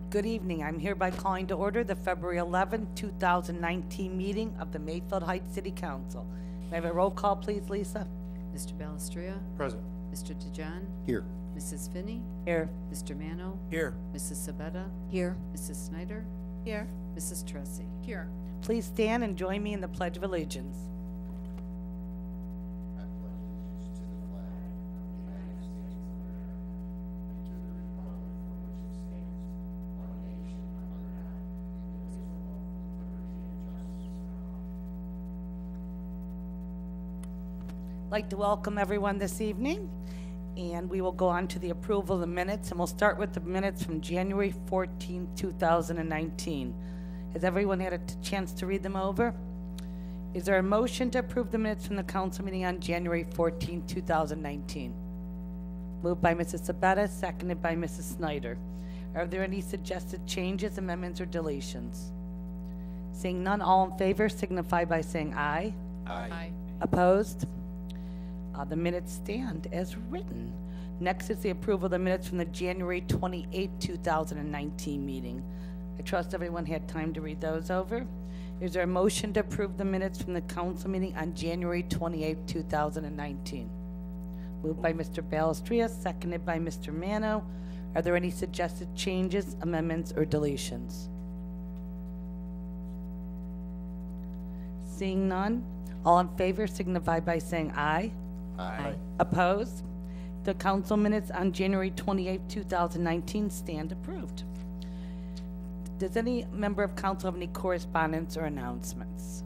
Good evening. I'm hereby calling to order the February 11, 2019 meeting of the Mayfield Heights City Council. May I have a roll call, please, Lisa? Mr. Balestria? Present. Mr. DeJohn? Here. Mrs. Finney? Here. Mr. Mano? Here. Mrs. Sabetta? Here. Mrs. Snyder? Here. Mrs. Tressi? Here. Please stand and join me in the Pledge of Allegiance. I'd like to welcome everyone this evening, and we will go on to the approval of the minutes, and we'll start with the minutes from January 14, 2019. Has everyone had a chance to read them over? Is there a motion to approve the minutes from the council meeting on January 14, 2019? Moved by Mrs. Sabetta, seconded by Mrs. Snyder. Are there any suggested changes, amendments, or deletions? Seeing none, all in favor signify by saying aye. Aye. Opposed? The minutes stand as written. Next is the approval of the minutes from the January 28, 2019 meeting. I trust everyone had time to read those over. Is there a motion to approve the minutes from the council meeting on January 28, 2019? Moved by Mr. Balestria, seconded by Mr. Mano. Are there any suggested changes, amendments, or deletions? Seeing none, all in favor signify by saying aye. Aye. Opposed? The council minutes on January 28, 2019 stand approved. Does any member of council have any correspondence or announcements?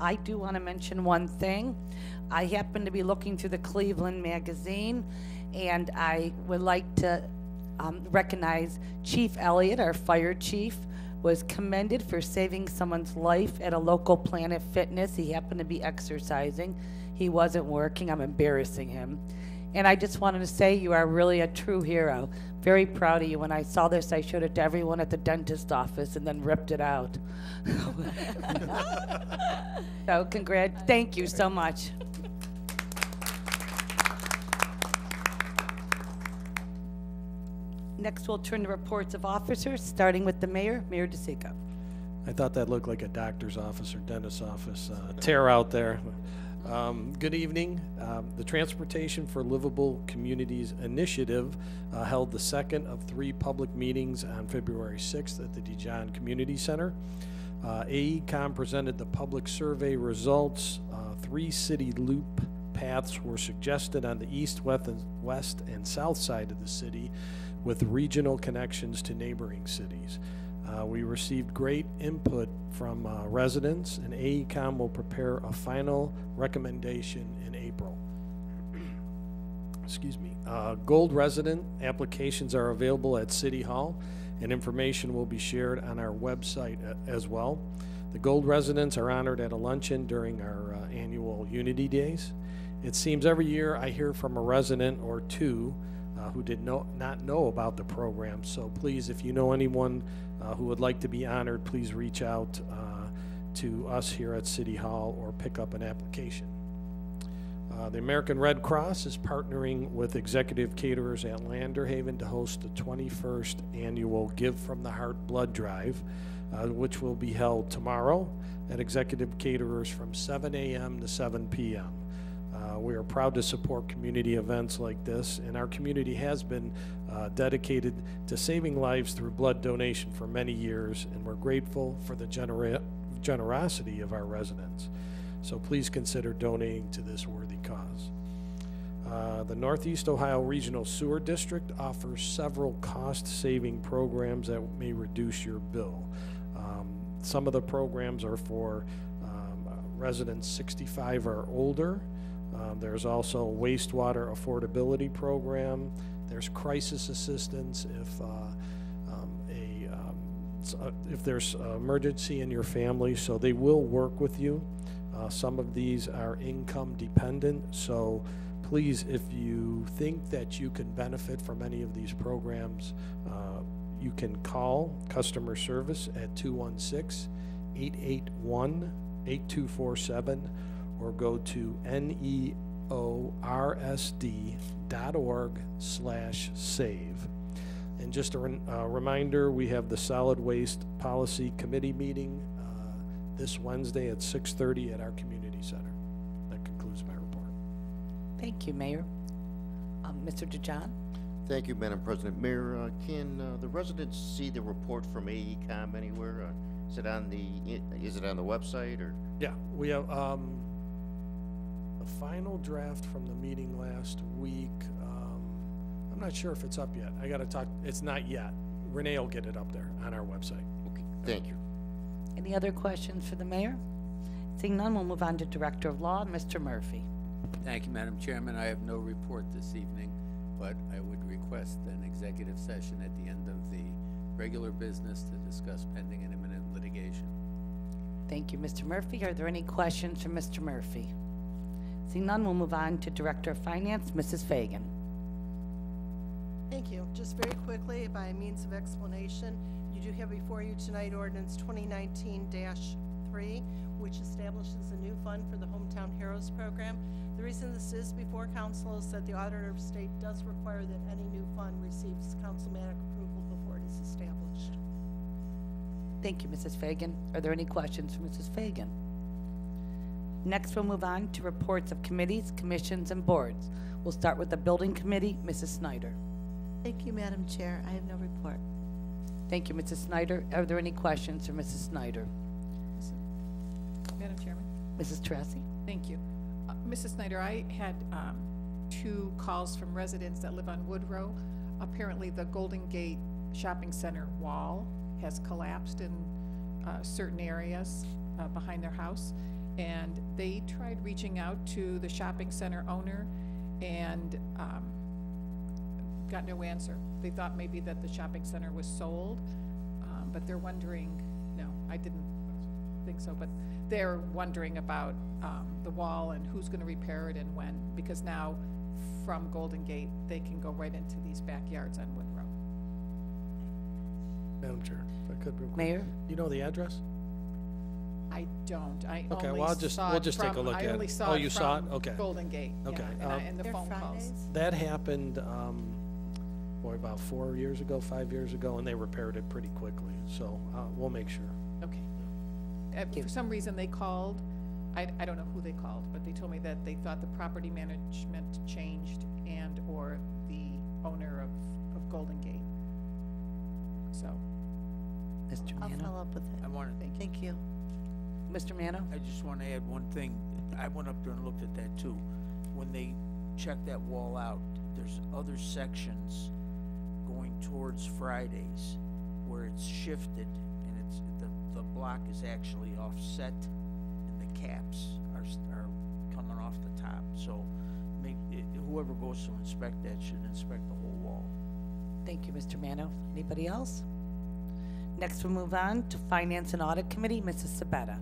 I do want to mention one thing. I happen to be looking through the Cleveland magazine, and I would like to recognize Chief Elliott, our fire chief, was commended for saving someone's life at a local Planet Fitness. He happened to be exercising. He wasn't working. I'm embarrassing him. And I just wanted to say you are really a true hero. Very proud of you. When I saw this, I showed it to everyone at the dentist office and then ripped it out. So thank you so much. Next, we'll turn to reports of officers, starting with the mayor, Mayor DeSico. I thought that looked like a doctor's office or dentist's office. Tear out there. Good evening. The Transportation for Livable Communities Initiative held the second of 3 public meetings on February 6th at the DeJohn Community Center. AECOM presented the public survey results. 3 city loop paths were suggested on the east, west, and south side of the city, with regional connections to neighboring cities. We received great input from residents, and AECOM will prepare a final recommendation in April. Excuse me. Gold resident applications are available at City Hall, and information will be shared on our website as well. The Gold residents are honored at a luncheon during our annual Unity Days. It seems every year I hear from a resident or two who did not know about the program. So please, if you know anyone who would like to be honored, please reach out to us here at City Hall or pick up an application. The American Red Cross is partnering with Executive Caterers at Landerhaven to host the 21st annual Give from the Heart Blood Drive, which will be held tomorrow at Executive Caterers from 7 a.m. to 7 p.m. We are proud to support community events like this, and our community has been dedicated to saving lives through blood donation for many years, and we're grateful for the generosity of our residents. So please consider donating to this worthy cause. The Northeast Ohio Regional Sewer District offers several cost-saving programs that may reduce your bill. Some of the programs are for residents 65 or older. There's also a wastewater affordability program. There's crisis assistance if there's an emergency in your family, so they will work with you. Some of these are income dependent, so please, if you think that you can benefit from any of these programs, you can call customer service at 216-881-8247 or go to neorsd.org/save. And just a reminder, we have the Solid Waste Policy Committee meeting this Wednesday at 6:30 at our community center. That concludes my report. Thank you, Mayor. Mr. DeJohn? Thank you, Madam President. Mayor, can the residents see the report from AECom anywhere? Is it on the website or? Yeah, we have the final draft from the meeting last week. I'm not sure if it's up yet. I got to talk. It's not yet. Renee will get it up there on our website. Okay, thank you. Any other questions for the mayor? Seeing none, we'll move on to Director of Law, Mr. Murphy. Thank you, Madam Chairman. I have no report this evening, but I would request an executive session at the end of the regular business to discuss pending and imminent litigation. Thank you, Mr. Murphy. Are there any questions for Mr. Murphy? Seeing none, we'll move on to Director of Finance, Mrs. Fagan. Thank you. Just very quickly, by means of explanation, you do have before you tonight ordinance 2019-3, which establishes a new fund for the Hometown Heroes program. The reason this is before council is that the Auditor of State does require that any new fund receives councilmanic approval before it is established. Thank you, Mrs. Fagan. Are there any questions for Mrs. Fagan? Next, we'll move on to reports of committees, commissions, and boards. We'll start with the Building Committee, Mrs. Snyder. Thank you, Madam Chair. I have no report. Thank you, Mrs. Snyder. Are there any questions for Mrs. Snyder? Madam Chairman, Mrs. Tracy? thank you. Mrs. Snyder, I had 2 calls from residents that live on Woodrow. Apparently, the Golden Gate Shopping Center wall has collapsed in certain areas behind their house, and they tried reaching out to the shopping center owner and got no answer. They thought maybe that the shopping center was sold, but they're wondering, no, I didn't think so, but they're wondering about the wall and who's going to repair it and when, because now from Golden Gate, they can go right into these backyards on Woodrow. Madam Chair, if I could real quick. Mayor? Do you know the address? I don't. I Okay, only well, saw we'll it just take a from- look at I it. only saw Oh, it you saw it? from Okay. Golden Gate. Okay, Yeah, and the They're phone calls. Fridays? That happened, about 4 years ago, 5 years ago, and they repaired it pretty quickly. So we'll make sure. Okay. For some reason, they called. I don't know who they called, but they told me that they thought the property management changed and or the owner of Golden Gate. So, Mr. I'll Mano? follow up with it. I want to, Thank you. Mr. Mano? I just want to add one thing. I went up there and looked at that too. When they checked that wall out, there's other sections going towards Fridays where it's shifted and it's, the block is actually offset and the caps are coming off the top. So whoever goes to inspect that should inspect the whole wall. Thank you, Mr. Mano. Anybody else? Next, we'll move on to Finance and Audit Committee, Mrs. Sabetta.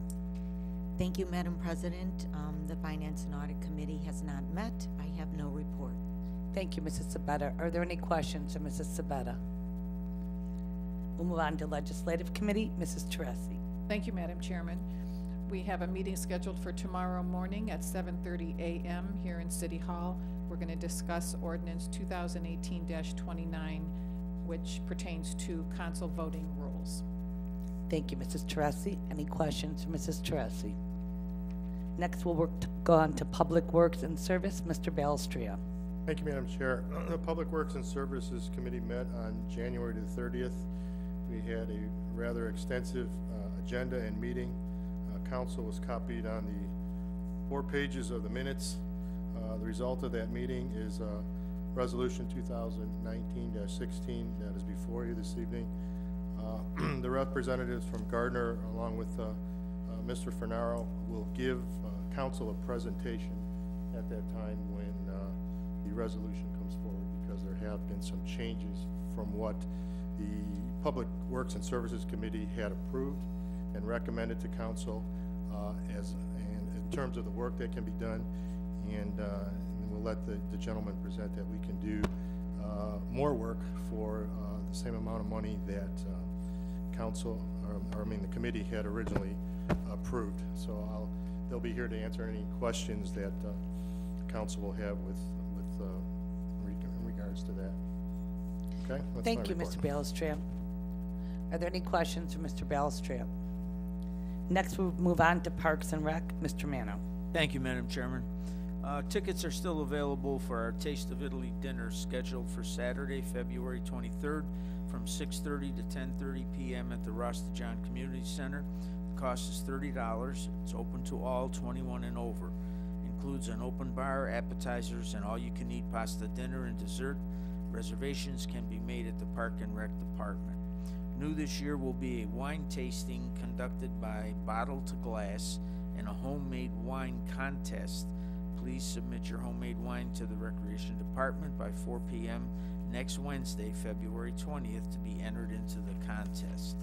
Thank you, Madam President. The Finance and Audit Committee has not met. I have no report. Thank you, Mrs. Sabetta. Are there any questions for Mrs. Sabetta? We'll move on to Legislative Committee, Mrs. Teresi. thank you, Madam Chairman. We have a meeting scheduled for tomorrow morning at 7:30 a.m. here in City Hall. We're going to discuss Ordinance 2018-29, which pertains to council voting rules. Thank you, Mrs. Teresi. Any questions for Mrs. Teresi? Next, we'll go on to Public Works and Service, Mr. Balestria. Thank you, Madam Chair. The Public Works and Services Committee met on January the 30th. We had a rather extensive agenda and meeting. Council was copied on the 4 pages of the minutes. The result of that meeting is Resolution 2019-16 that is before you this evening. The representatives from Gardner, along with Mr. Fernaro, will give Council a presentation at that time when the resolution comes forward, because there have been some changes from what the Public Works and Services Committee had approved and recommended to Council in terms of the work that can be done, and we'll let the gentleman present that we can do more work for the same amount of money that the committee had originally approved. So they'll be here to answer any questions that Council will have in regards to that. Okay? That's my Thank you, report. Mr. Balestria. Are there any questions for Mr. Balestria? Next, we'll move on to Parks and Rec. Mr. Mano. Thank you, Madam Chairman. Tickets are still available for our Taste of Italy dinner scheduled for Saturday, February 23rd from 6:30 to 10:30 p.m. at the Rosta-John Community Center. The cost is $30. It's open to all 21 and over. Includes an open bar, appetizers, and all-you-can-eat pasta dinner and dessert. Reservations can be made at the Park and Rec Department. New this year will be a wine tasting conducted by Bottle to Glass and a homemade wine contest. Please submit your homemade wine to the Recreation Department by 4 p.m. next Wednesday, February 20th, to be entered into the contest.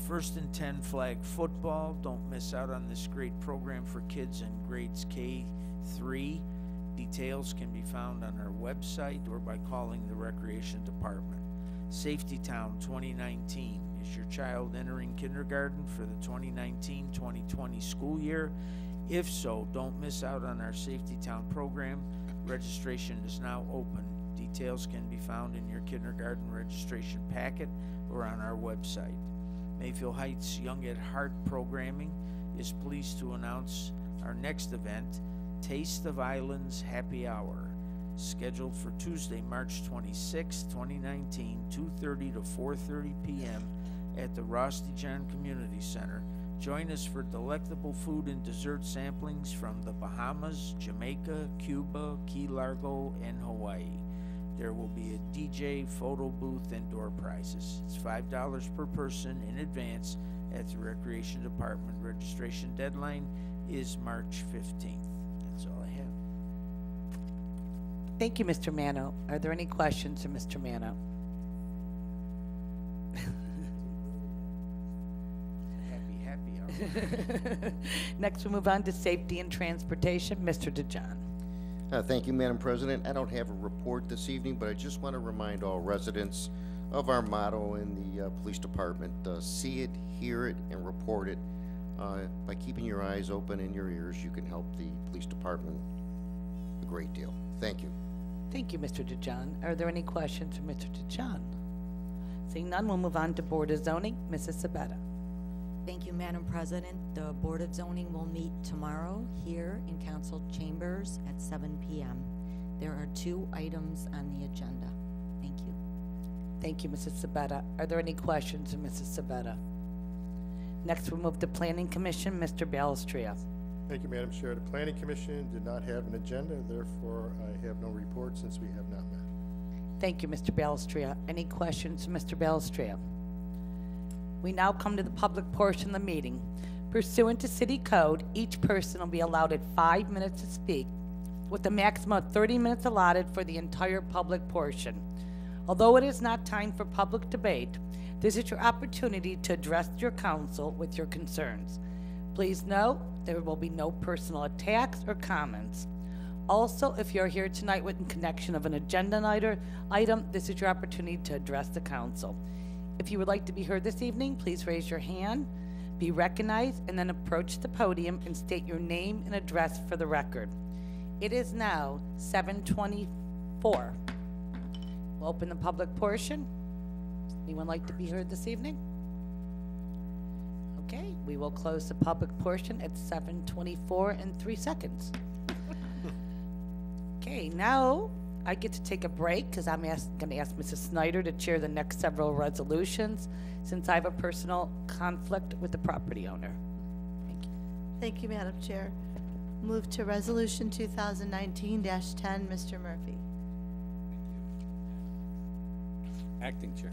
First and 10 flag football. Don't miss out on this great program for kids in grades K-3. Details can be found on our website or by calling the Recreation Department. Safety Town 2019. Is your child entering kindergarten for the 2019-2020 school year? If so, don't miss out on our Safety Town program. Registration is now open. Details can be found in your kindergarten registration packet or on our website. Mayfield Heights Young at Heart programming is pleased to announce our next event, Taste of Islands Happy Hour, scheduled for Tuesday, March 26, 2019, 2:30 to 4:30 p.m. at the Rosta-John Community Center. Join us for delectable food and dessert samplings from the Bahamas, Jamaica, Cuba, Key Largo, and Hawaii. There will be a DJ, photo booth, and door prizes. It's $5 per person in advance at the Recreation Department. Registration deadline is March 15th. That's all I have. Thank you, Mr. Mano. Are there any questions for Mr. Mano? Happy hour. Next, we'll move on to Safety and Transportation. Mr. DeJohn. Thank you, Madam President. I don't have a report this evening, but I just want to remind all residents of our motto in the police department. See it, hear it, and report it. By keeping your eyes open and your ears, you can help the police department a great deal. Thank you. Thank you, Mr. DeJohn. Are there any questions for Mr. DeJohn? Seeing none, we'll move on to Board of Zoning. Mrs. Sabetta. Thank you, Madam President. The Board of Zoning will meet tomorrow here in Council Chambers at 7 p.m. There are 2 items on the agenda. Thank you. Thank you, Mrs. Sabetta. Are there any questions for Mrs. Sabetta? Next, we'll move to Planning Commission. Mr. Balestria. Thank you, Madam Chair. The Planning Commission did not have an agenda, therefore I have no report since we have not met. Thank you, Mr. Balestria. Any questions for Mr. Balestria? We now come to the public portion of the meeting. Pursuant to City Code, each person will be allowed 5 minutes to speak, with a maximum of 30 minutes allotted for the entire public portion. Although it is not time for public debate, this is your opportunity to address your council with your concerns. Please note, there will be no personal attacks or comments. Also, if you're here tonight with in connection of an agenda item, this is your opportunity to address the council. If you would like to be heard this evening, please raise your hand, be recognized, and then approach the podium and state your name and address for the record. It is now 7:24. We'll open the public portion. Anyone like to be heard this evening? Okay, we will close the public portion at 7:24 and 3 seconds. Okay, now I get to take a break because I'm going to ask Mrs. Snyder to chair the next several resolutions since I have a personal conflict with the property owner. Thank you. Thank you, Madam Chair. Move to Resolution 2019-10, Mr. Murphy. Acting Chair.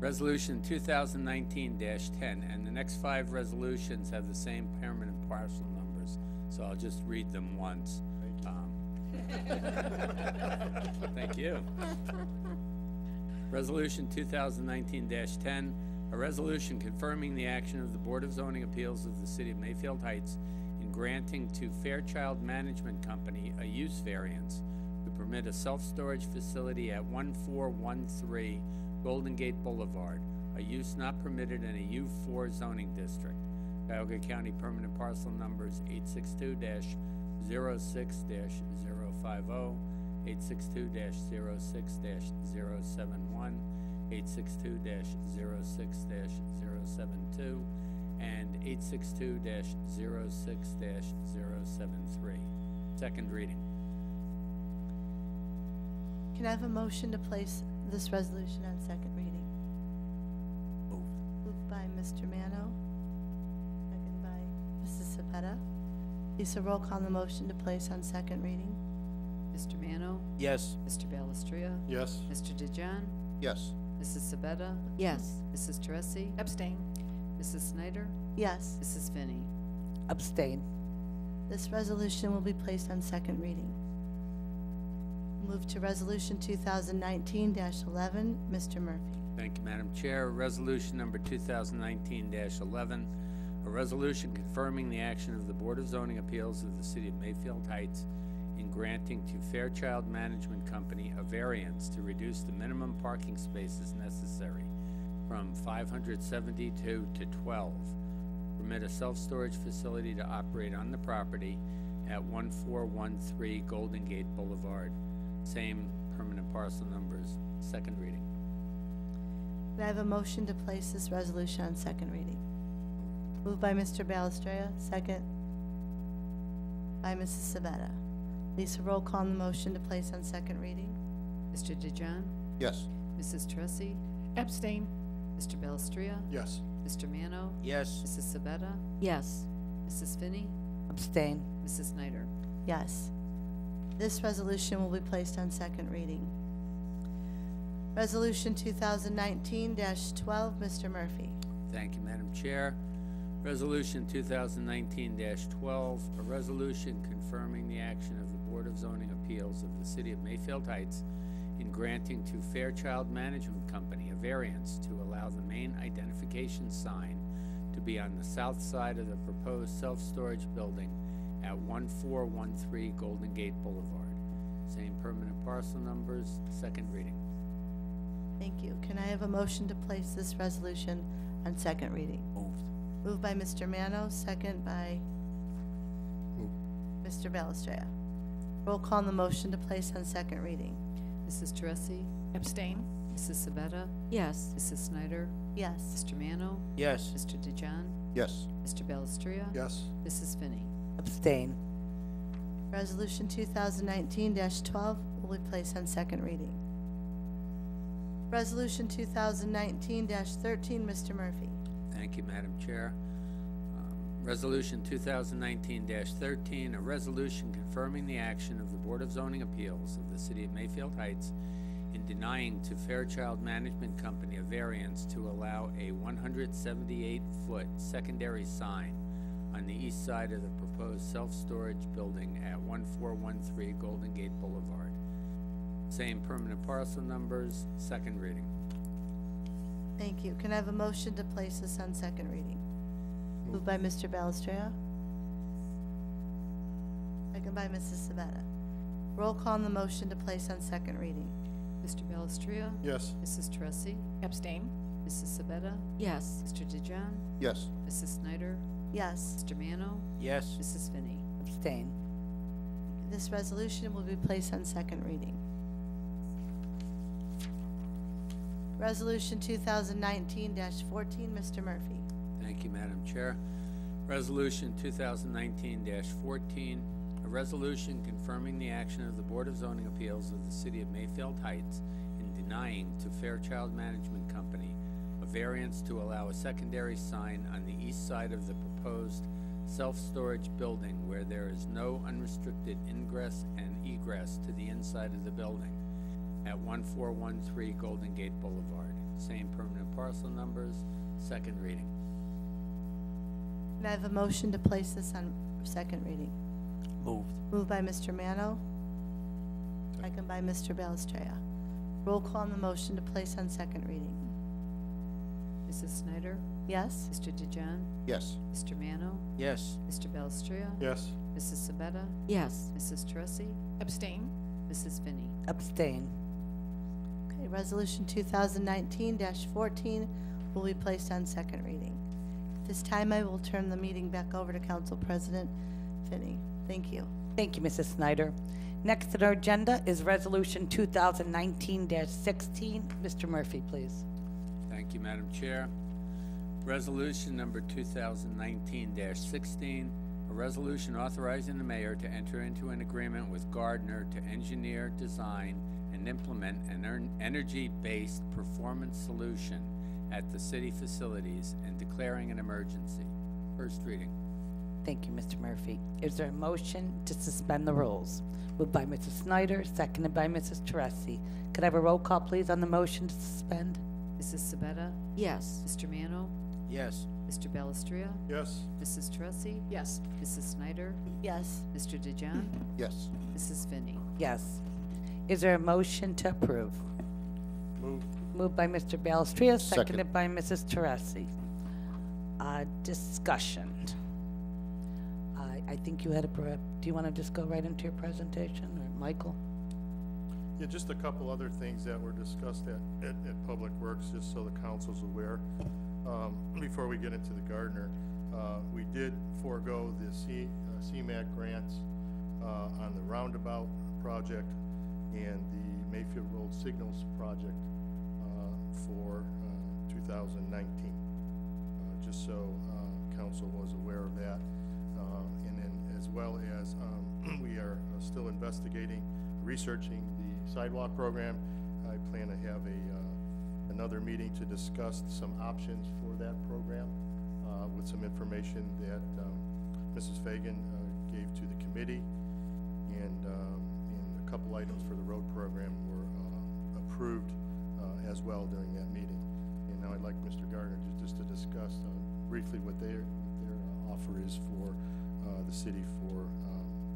Resolution 2019-10, and the next 5 resolutions have the same permanent parcel numbers, so I'll just read them once. Thank you. Resolution 2019-10, a resolution confirming the action of the Board of Zoning Appeals of the City of Mayfield Heights in granting to Fairchild Management Company a use variance to permit a self-storage facility at 1413 Golden Gate Boulevard, a use not permitted in a U4 zoning district. Cuyahoga County permanent parcel numbers 862-06-050 862-06-071, 862-06-072, and 862-06-073. Second reading. Can I have a motion to place this resolution on second reading? Moved by Mr. Mano, second by Mrs. Cepeda. Lisa, roll call on the motion to place on second reading. Mr. Mano, Yes. Mr. Belistria, Yes. Mr. DeJohn, Yes. Mrs. Sabetta, Yes. Mrs. Teresi, Abstain. Mrs. Snyder, Yes, Mrs. Finney. Abstain. this resolution will be placed on second reading. Move to Resolution 2019-11, Mr. Murphy. Thank you, Madam Chair. Resolution number 2019-11, a resolution confirming the action of the Board of Zoning Appeals of the City of Mayfield Heights in granting to Fairchild Management Company a variance to reduce the minimum parking spaces necessary from 572 to 12, permit a self-storage facility to operate on the property at 1413 Golden Gate Boulevard. Same permanent parcel numbers. Second reading. Can I have a motion to place this resolution on second reading? Moved by Mr. Balestria, second by Mrs. Sabetta. Lisa, roll call on the motion to place on second reading. Mr. DeJohn, Yes. Mrs. Teresi, Abstain. Mr. Belistria, Yes. Mr. Mano, Yes. Mrs. Sabetta, Yes. Mrs. Finney, Abstain. Mrs. Snyder. Yes. This resolution will be placed on second reading. Resolution 2019-12, Mr. Murphy. Thank you, Madam Chair. Resolution 2019-12, a resolution confirming the action of the Board of Zoning Appeals of the City of Mayfield Heights in granting to Fairchild Management Company a variance to allow the main identification sign to be on the south side of the proposed self-storage building at 1413 Golden Gate Boulevard. Same permanent parcel numbers. Second reading. Thank you. Can I have a motion to place this resolution on second reading? Moved. Moved by Mr. Mano, second by Mr. Balestria. Roll call on the motion to place on second reading. Mrs. Teresi, Abstain. Mrs. Sabetta, Yes. Mrs. Snyder, Yes. Mr. Mano, Yes. Mr. DeJohn, Yes. Mr. Belistria, Yes. Mrs. Finney. Abstain. Resolution 2019-12 will be placed on second reading. Resolution 2019-13, Mr. Murphy. Thank you, Madam Chair. Resolution 2019-13, a resolution confirming the action of the Board of Zoning Appeals of the City of Mayfield Heights in denying to Fairchild Management Company a variance to allow a 178-foot secondary sign on the east side of the proposed self-storage building at 1413 Golden Gate Boulevard. Same permanent parcel numbers. Second reading. Thank you. Can I have a motion to place this on second reading? Moved by Mr. Balestria. Second by Mrs. Sabetta. Roll call on the motion to place on second reading. Mr. Belistria, Yes. Mrs. Teresi, Abstain. Mrs. Sabetta, Yes. Mr. DeJohn, Yes. Mrs. Snyder, Yes. Mr. Mano, Yes. Mrs. Finney. Abstain. This resolution will be placed on second reading. Resolution 2019-14, Mr. Murphy. Thank you, Madam Chair. Resolution 2019-14, a resolution confirming the action of the Board of Zoning Appeals of the City of Mayfield Heights in denying to Fairchild Management Company a variance to allow a secondary sign on the east side of the proposed self-storage building where there is no unrestricted ingress and egress to the inside of the building at 1413 Golden Gate Boulevard. Same permanent parcel numbers. Second reading. Can I have a motion to place this on second reading? Moved. Moved by Mr. Mano. Second by Mr. Balestria. Roll call on the motion to place on second reading. Mrs. Snyder, Yes? Mr. DeJohn, Yes. Mr. Mano, Yes. Mr. Belistria, Yes. Mrs. Sabetta, Yes. Mrs. Teresi, Abstain. Mrs. Finney. Abstain. Okay, resolution 2019-14 will be placed on second reading. At this time, I will turn the meeting back over to Council President Finney. Thank you. Thank you, Mrs. Snyder. Next on our agenda is Resolution 2019-16. Mr. Murphy, please. Thank you, Madam Chair. Resolution number 2019-16, a resolution authorizing the mayor to enter into an agreement with Gardner to engineer, design, and implement an energy-based performance solution at the city facilities and declaring an emergency. First reading. Thank you, Mr. Murphy. Is there a motion to suspend the rules? Moved by Mrs. Snyder, seconded by Mrs. Teresi. Could I have a roll call, please, on the motion to suspend? Mrs. Sabetta? Yes. Mr. Mano? Yes. Mr. Belistria? Yes. Mrs. Teresi? Yes. Mrs. Snyder? Yes. Mr. DeJohn? Yes. Mrs. Finney? Yes. Is there a motion to approve? Move. Moved by Mr. Balestria, Second. seconded by Mrs. Teresi. Discussion. I think you had do you want to just go right into your presentation, or Michael? Yeah, just a couple other things that were discussed at Public Works, just so the council's aware. Before we get into the Gardner, we did forego the CMAQ grants on the roundabout project and the Mayfield Road Signals project for 2019. Just so council was aware of that. And then as well as we are still investigating, researching the sidewalk program. I plan to have another meeting to discuss some options for that program with some information that Mrs. Fagan gave to the committee, and a couple items for the road program were approved as well during that meeting. And now I'd like Mr. Gardner just to discuss briefly what their offer is for the city for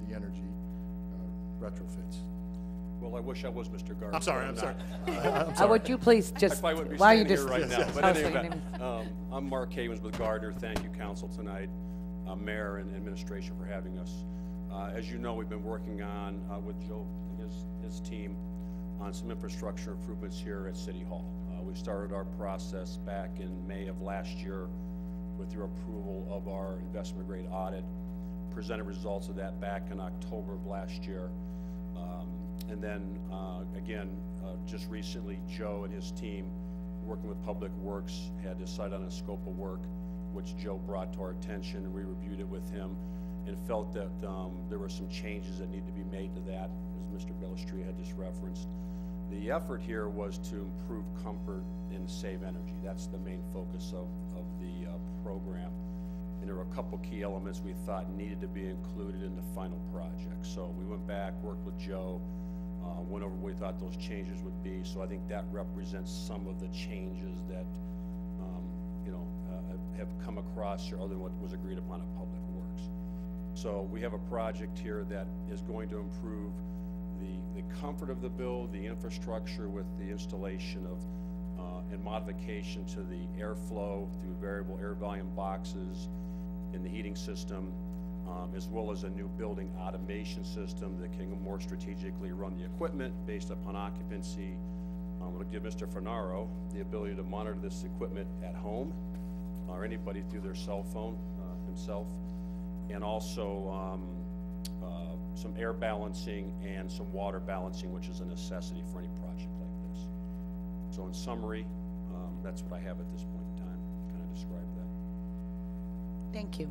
the energy retrofits. Well, I wish I was Mr. Gardner. I'm sorry. but I'm not. sorry. Would you please just, I probably wouldn't be why are you standing just? here right now. But Oh, in so any your event, name- I'm Mark Havens with Gardner. Thank you, council, tonight, mayor and administration for having us. As you know, we've been working on with Joe and his team on some infrastructure improvements here at City Hall. We started our process back in May of last year with your approval of our investment grade audit. Presented results of that back in October of last year. And then again, just recently, Joe and his team, working with Public Works, had decided on a scope of work, which Joe brought to our attention, and we reviewed it with him, and felt that there were some changes that need to be made to that, as Mr. Belistria had just referenced. The effort here was to improve comfort and save energy. That's the main focus of the program. And there were a couple key elements we thought needed to be included in the final project. So we went back, worked with Joe, went over what we thought those changes would be. So I think that represents some of the changes that have come across here other than what was agreed upon at Public Works. So we have a project here that is going to improve the comfort of the build, the infrastructure with the installation of and modification to the airflow through variable air volume boxes in the heating system, as well as a new building automation system that can more strategically run the equipment based upon occupancy. I'm going to give Mr. Fernaro the ability to monitor this equipment at home or anybody through their cell phone himself, and also some air balancing and some water balancing, which is a necessity for any project like this. So in summary, that's what I have at this point in time, kind of describe that. Thank you.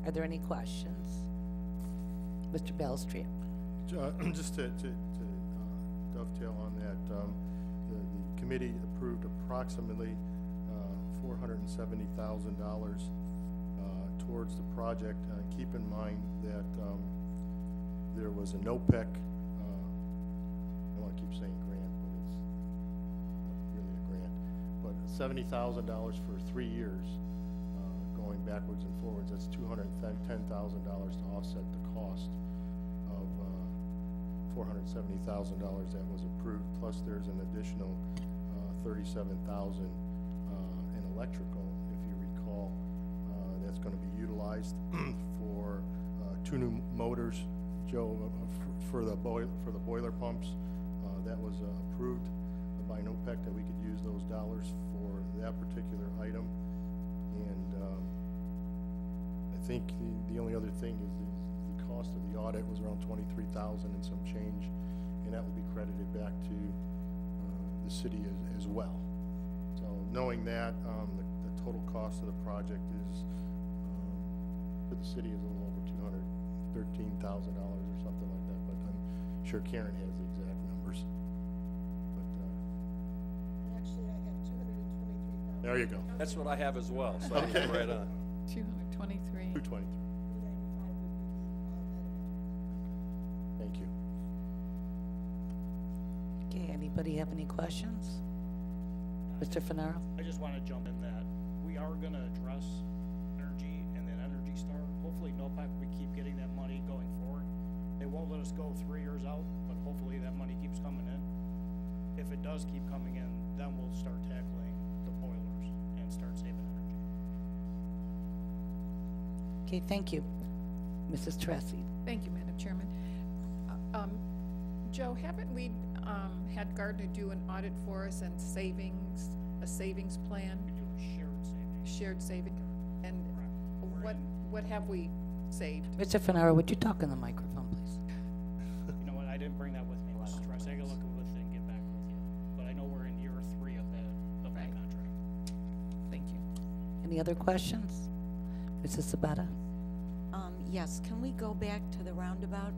Are there any questions? Mr. Belstreet. Just to dovetail on that, the committee approved approximately $470,000 towards the project. Keep in mind that there was a NOPEC, I don't want to keep saying grant, but it's not really a grant, but $70,000 for 3 years, going backwards and forwards. That's $210,000 to offset the cost of $470,000 that was approved. Plus, there's an additional $37,000 in electrical, if you recall, that's going to be utilized for 2 new motors, Joe, for the boiler pumps. That was approved by NOPEC that we could use those dollars for that particular item. And I think the only other thing is the cost of the audit was around 23,000 and some change, and that will be credited back to the city as well. So knowing that, the total cost of the project is, for the city is a little over $213,000 or something like that, but I'm sure Karen has the exact numbers. But, Actually, I have 223,000. there you go. That's what I have as well, so I was right on. 223. 223. Thank you. Okay, anybody have any questions? Mr. Fenaro? I just want to jump in that we are going to address energy and then Energy Star. Hopefully NOPEC, we keep getting that money going forward. They won't let us go 3 years out, but hopefully that money keeps coming in. If it does keep coming in, then we'll start tackling the boilers and start saving energy. Okay, thank you. Mrs. Tressi? Thank you, Madam Chairman. Joe, haven't we had Gardner do an audit for us and a savings plan? We do a shared savings. Shared saving, and what have we saved? Mr. Fenaro, would you talk in the microphone, please? You know what, I didn't bring that with me, Mrs. Trust. I gotta look with it and get back with you. But I know we're in year 3 of that contract. Thank you. Any other questions? Mrs. Sabata? Yes, can we go back to the roundabout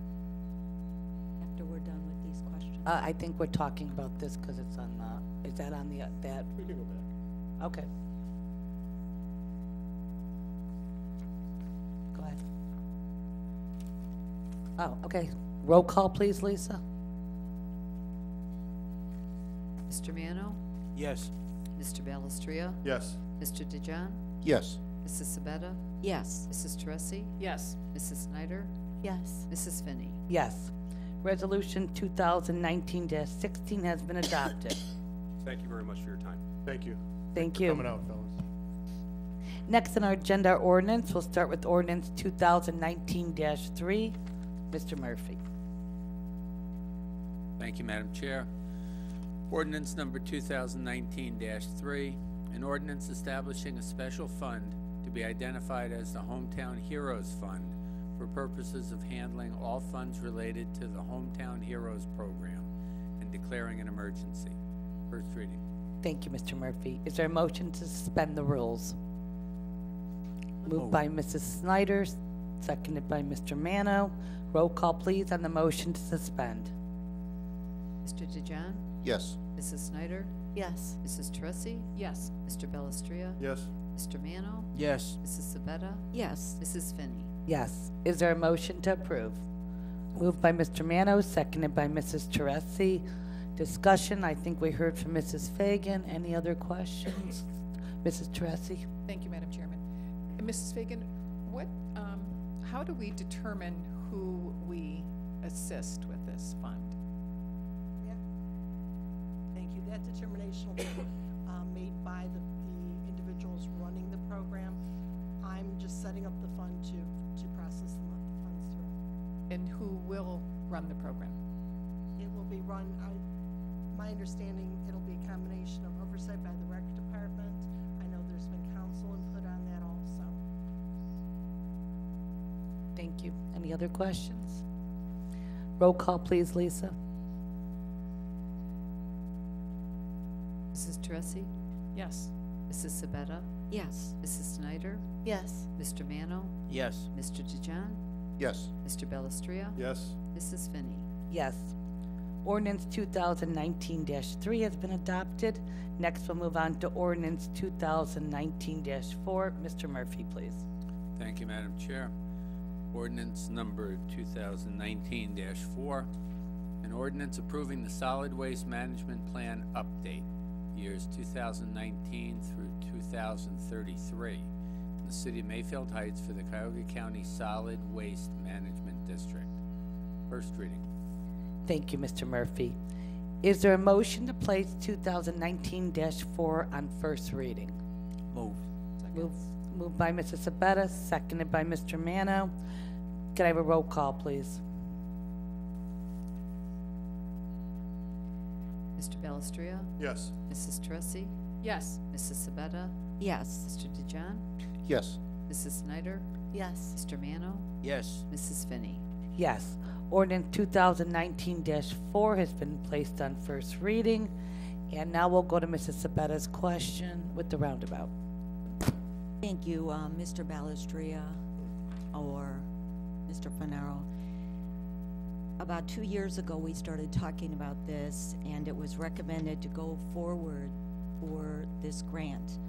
after we're done with these questions? I think we're talking about this because it's on the, is that on the, that? We can go back. Okay. Go ahead. Oh, okay. Roll call, please, Lisa. Mr. Mano? Yes. Mr. Balestria? Yes. Mr. DeJohn? Yes. Mrs. Sabetta? Yes. Mrs. Teresi? Yes. Mrs. Snyder? Yes. Mrs. Finney? Yes. Resolution 2019-16 has been adopted. Thank you very much for your time. Thank you. Thank For you. coming out, fellas. Next on our agenda, are ordinance. We'll start with ordinance 2019-3. Mr. Murphy. Thank you, Madam Chair. Ordinance number 2019-3, an ordinance establishing a special fund to be identified as the Hometown Heroes Fund for purposes of handling all funds related to the Hometown Heroes program and declaring an emergency. First reading. Thank you, Mr. Murphy. Is there a motion to suspend the rules? Moved by Mrs. Snyder, seconded by Mr. Mano. Roll call, please, on the motion to suspend. Mr. DeJohn? Yes. Mrs. Snyder? Yes. Mrs. Teresi? Yes. Mr. Balestria? Yes. Mr. Mano? Yes. Mrs. Sabetta? Yes. Mrs. Finney? Yes. Is there a motion to approve? Moved by Mr. Mano, seconded by Mrs. Teresi. Discussion, I think we heard from Mrs. Fagan. Any other questions? Mrs. Teresi? Thank you, Madam Chairman. And Mrs. Fagan, how do we determine who we assist with this fund? Yeah. Thank you. That determination will be made by the individuals running the program. I'm just setting up the fund to process the funds through. And who will run the program? It will be run, my understanding, it'll be a combination of oversight by the rec department. I know there's been council input on that also. Thank you. Any other questions? Roll call, please, Lisa. Mrs. Teresi? Yes. Mrs. Sabetta? Yes. Mrs. Snyder? Yes. Mr. Mano? Yes. Mr. DeJohn? Yes. Mr. Balestria? Yes. Mrs. Finney? Yes. Ordinance 2019-3 has been adopted. Next, we'll move on to ordinance 2019-4. Mr. Murphy, please. Thank you, Madam Chair. Ordinance number 2019-4, an ordinance approving the solid waste management plan update, years 2019 through 2033, in the city of Mayfield Heights for the Cuyahoga County Solid Waste Management District. First reading. Thank you, Mr. Murphy. Is there a motion to place 2019-4 on first reading? Moved by Mrs. Sabetta, seconded by Mr. Mano. Can I have a roll call, please? Mr. Balestria? Yes. Mrs. Teresi? Yes. Mrs. Sabetta? Yes. Mr. DeJohn? Yes. Mrs. Snyder? Yes. Mr. Mano? Yes. Mrs. Finney? Yes. Ordinance 2019-4 has been placed on first reading. And now we'll go to Mrs. Sabetta's question with the roundabout. Thank you, Mr. Balestria or Mr. Fanaro. About 2 years ago, we started talking about this, and it was recommended to go forward for this grant.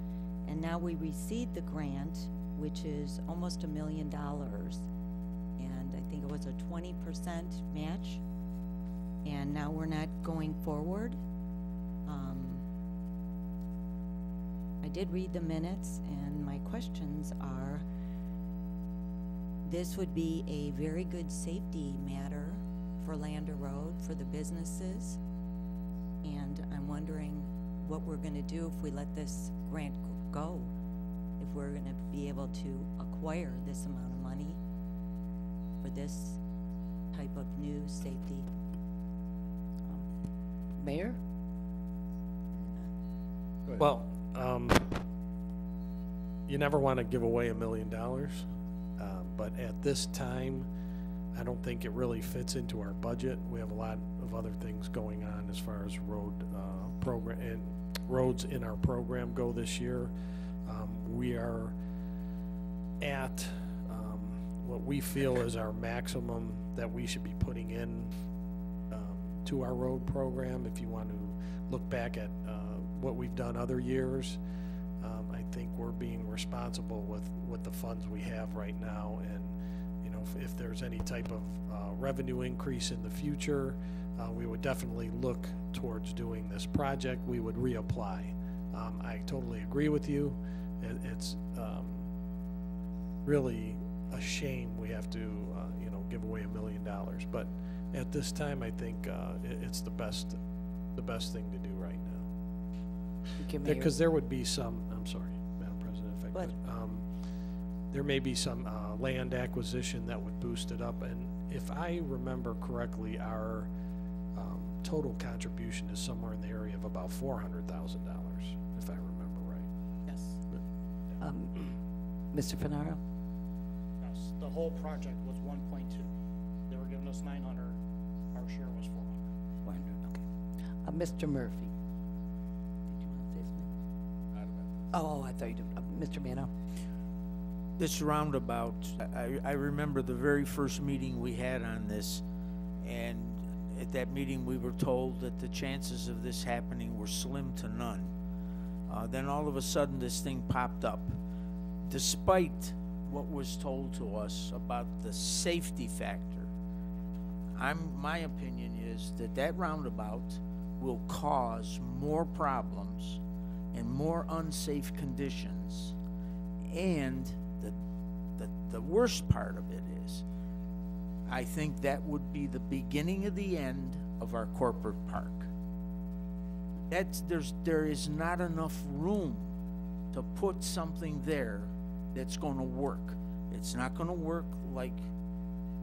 And now we received the grant, which is almost $1 million. And I think it was a 20% match. And now we're not going forward. I did read the minutes, and my questions are, this would be a very good safety matter for Lander Road, for the businesses, and I'm wondering what we're gonna do if we let this grant go, if we're gonna be able to acquire this amount of money for this type of new safety. Mayor? Well, you never want to give away $1 million, but at this time, I don't think it really fits into our budget. We have a lot of other things going on as far as road program and roads in our program go this year. We are at what we feel is our maximum that we should be putting in to our road program. If you want to look back at what we've done other years, I think we're being responsible with the funds we have right now. And you know, if there's any type of revenue increase in the future, we would definitely look towards doing this project. We would reapply. I totally agree with you. It's really a shame we have to you know, give away $1 million, but at this time I think it's the best thing to do right now. Because there would be some, I'm sorry, Madam President, if I could. There may be some land acquisition that would boost it up, and if I remember correctly, our total contribution is somewhere in the area of about $400,000, if I remember right. Yes. Mr. Fanaro? Yes, the whole project was 1.2. They were giving us 900, our share was 400. 400, okay. Mr. Murphy? Did you want to say something? Oh, I thought you did. Mr. Mano? This roundabout, I remember the very first meeting we had on this, and at that meeting we were told that the chances of this happening were slim to none. Then all of a sudden this thing popped up. Despite what was told to us about the safety factor, my opinion is that roundabout will cause more problems and more unsafe conditions, and the worst part of it is, I think that would be the beginning of the end of our corporate park. There is not enough room to put something there that's going to work. It's not going to work like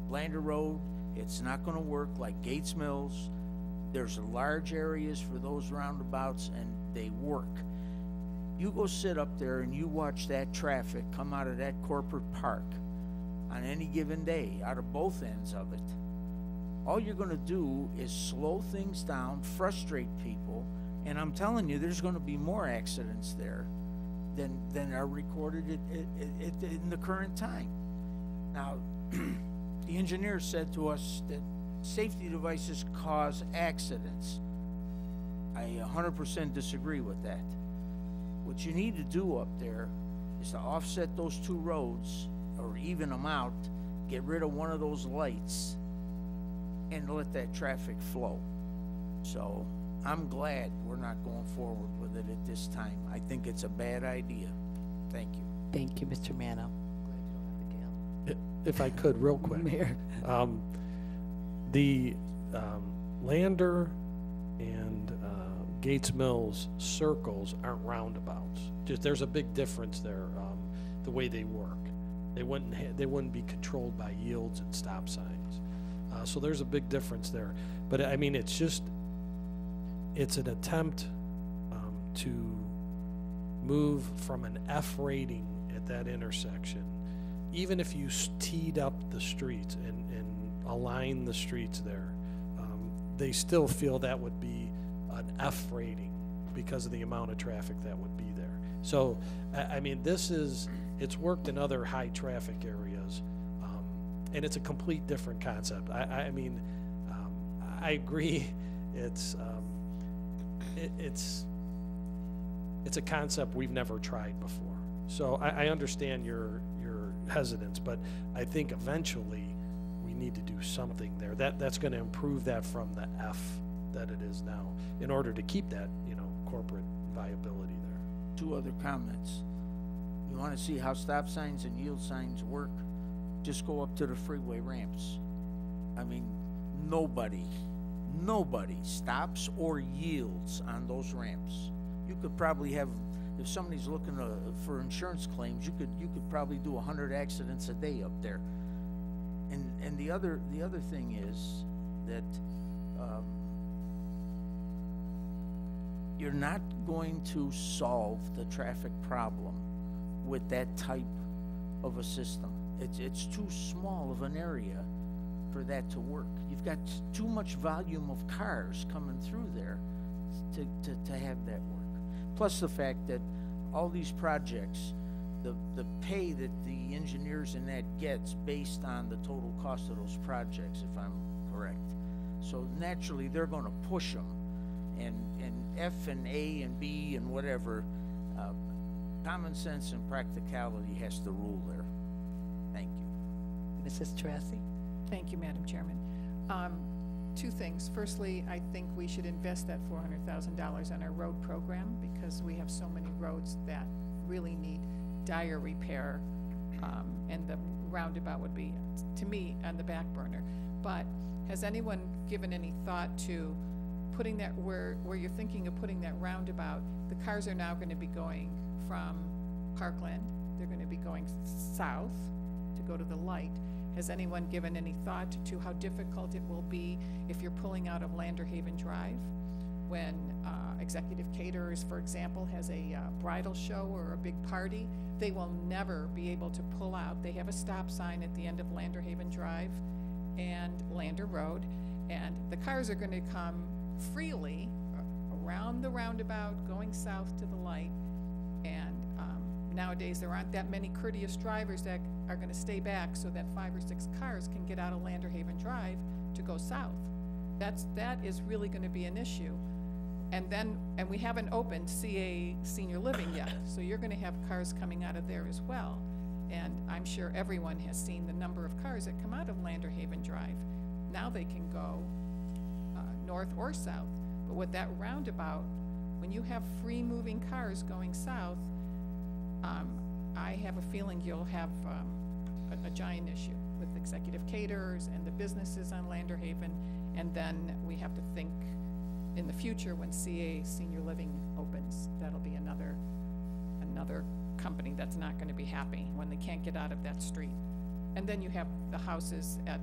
Lander Road. It's not going to work like Gates Mills. There's large areas for those roundabouts, and they work. You go sit up there and you watch that traffic come out of that corporate park on any given day, out of both ends of it. All you're going to do is slow things down, frustrate people, and I'm telling you, there's going to be more accidents there than are recorded in the current time. Now, the engineer said to us that safety devices cause accidents. I 100% disagree with that. What you need to do up there is to offset those two roads or even them out, get rid of one of those lights, and let that traffic flow. So I'm glad we're not going forward with it at this time. I think it's a bad idea. Thank you. Thank you, Mr. Mano. Glad you don't have the Gale. If I could, real quick. Mayor. The Lander and Gates Mills circles aren't roundabouts. Just there's a big difference there. The way they work, they wouldn't be controlled by yields and stop signs. So there's a big difference there. But I mean, it's an attempt to move from an F rating at that intersection, even if you teed up the streets and align the streets there. They still feel that would be an F rating because of the amount of traffic that would be there. So, I mean, it's worked in other high traffic areas, and it's a complete different concept. I mean, I agree, it's a concept we've never tried before. So I understand your hesitance, but I think eventually we need to do something there. That's going to improve that from the F that it is now in order to keep that, corporate viability there. 2 other comments. You want to see how stop signs and yield signs work? Just go up to the freeway ramps. I mean, nobody stops or yields on those ramps. You could probably have, if somebody's looking for insurance claims, you could probably do 100 accidents a day up there. And the other thing is that you're not going to solve the traffic problem with that type of a system. It's too small of an area for that to work. You've got too much volume of cars coming through there to have that work. Plus the fact that all these projects, the pay that the engineers in that gets based on the total cost of those projects, if I'm correct. So naturally they're going to push them, and F and A and B and whatever, common sense and practicality has to rule there. Thank you. Mrs. Teresi? Thank you, Madam Chairman. 2 things. Firstly, I think we should invest that $400,000 on our road program because we have so many roads that really need dire repair, and the roundabout would be, to me, on the back burner. But has anyone given any thought to putting that where you're thinking of putting that roundabout? The cars are now going to be going from Parkland. They're going to be going south to go to the light. Has anyone given any thought to how difficult it will be if you're pulling out of Landerhaven Drive when Executive Caterers, for example, has a bridal show or a big party? They will never be able to pull out. They have a stop sign at the end of Landerhaven Drive and Lander Road, and the cars are going to come freely around the roundabout going south to the light, and nowadays there aren't that many courteous drivers that are going to stay back so that 5 or 6 cars can get out of Landerhaven Drive to go south. That is really going to be an issue. And we haven't opened CA Senior Living yet, so you're going to have cars coming out of there as well. And I'm sure everyone has seen the number of cars that come out of Landerhaven Drive. Now they can go north or south, but with that roundabout, when you have free moving cars going south, I have a feeling you'll have a giant issue with Executive Caterers and the businesses on Landerhaven, and then we have to think in the future when CA Senior Living opens, that'll be another company that's not going to be happy when they can't get out of that street. And then you have the houses at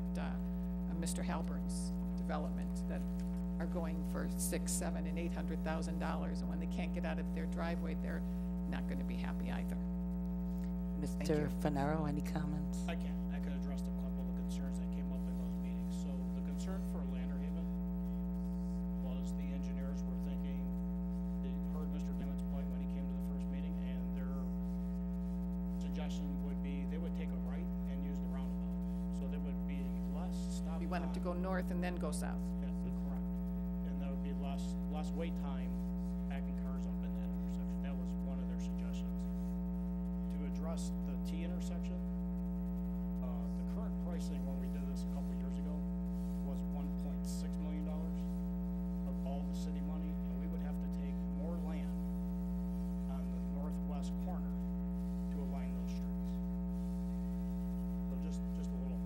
Mr. Halburn's development that are going for $600,000, $700,000, and $800,000, and when they can't get out of their driveway, they're not going to be happy either. Mr. Fanaro, any comments? I can address a couple of the concerns that came up in those meetings. So the concern for Landerhaven was the engineers were thinking, they heard Mr. Dimmott's point when he came to the first meeting, and their suggestion would be they would take a right and use the roundabout. So there would be less stop We want them to go north and then go south. Yes, correct. And there would be less wait time backing cars up in that intersection. That was one of their suggestions. To address the T intersection, the current pricing when we did this a couple years ago was $1.6 million of all the city money, and we would have to take more land on the northwest corner to align those streets. So just a little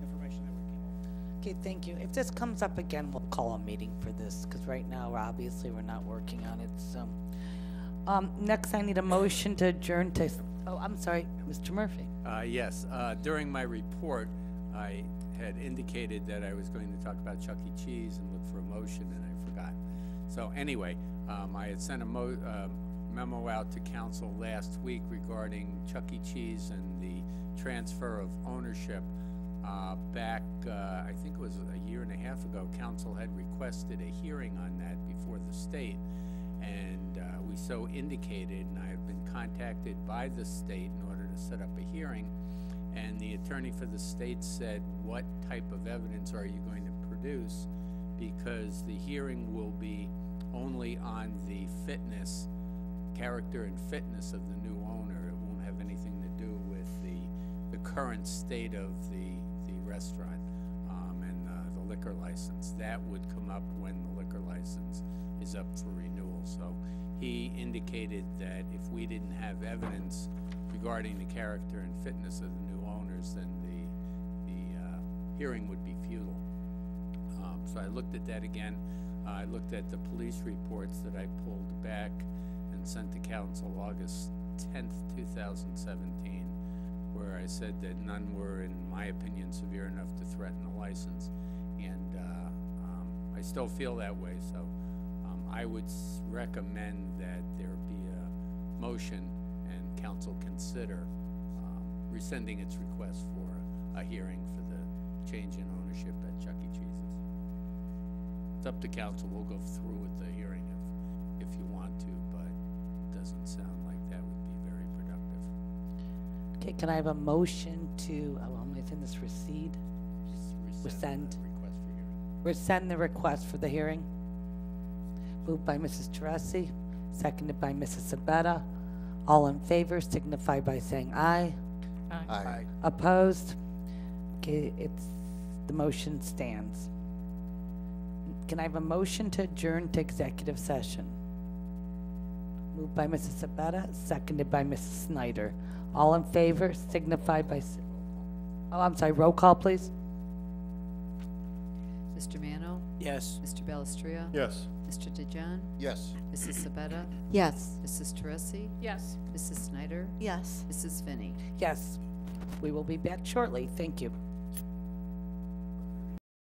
information that we came up with. Okay, thank you. If this comes up again, we'll call a meeting for this, because right now, obviously, we're not working on it, so. Next, I need a motion to adjourn to, oh, I'm sorry, Mr. Murphy. Yes, during my report, I had indicated that I was going to talk about Chuck E. Cheese and look for a motion, and I forgot. So anyway, I had sent a memo out to council last week regarding Chuck E. Cheese and the transfer of ownership Back, I think it was a year and a half ago, council had requested a hearing on that before the state. And we so indicated, and I have been contacted by the state in order to set up a hearing. And the attorney for the state said, what type of evidence are you going to produce? Because the hearing will be only on the fitness, character and fitness of the new owner. It won't have anything to do with the current state of the restaurant and the liquor license. That would come up when the liquor license is up for renewal. So he indicated that if we didn't have evidence regarding the character and fitness of the new owners, then the hearing would be futile. So I looked at that again. I looked at the police reports that I pulled back and sent to council August 10th, 2017, where I said that none were, in my opinion, severe enough to threaten the license. And I still feel that way, so I would recommend that there be a motion and council consider rescinding its request for a hearing for the change in ownership at Chuck E. Cheese's. It's up to council. We'll go through with the hearing if you want to, but it doesn't sound like that would be very productive. Okay, can I have a motion to, am I saying this, recede? Just Rescind. the request for hearing. Rescind the request for the hearing. Moved by Mrs. Teresi, seconded by Mrs. Sabetta. All in favor signify by saying aye. Aye. Opposed? Okay, the motion stands. Can I have a motion to adjourn to executive session? Moved by Mrs. Sabetta, seconded by Mrs. Snyder. All in favor signify by, roll call, please. Mr. Mano? Yes. Mr. Belestria? Yes. Mr. DeJohn? Yes. Mrs. Sabetta? Yes. Mrs. Teresi? Yes. Mrs. Snyder? Yes. Mrs. Finney? Yes, we will be back shortly. Thank you.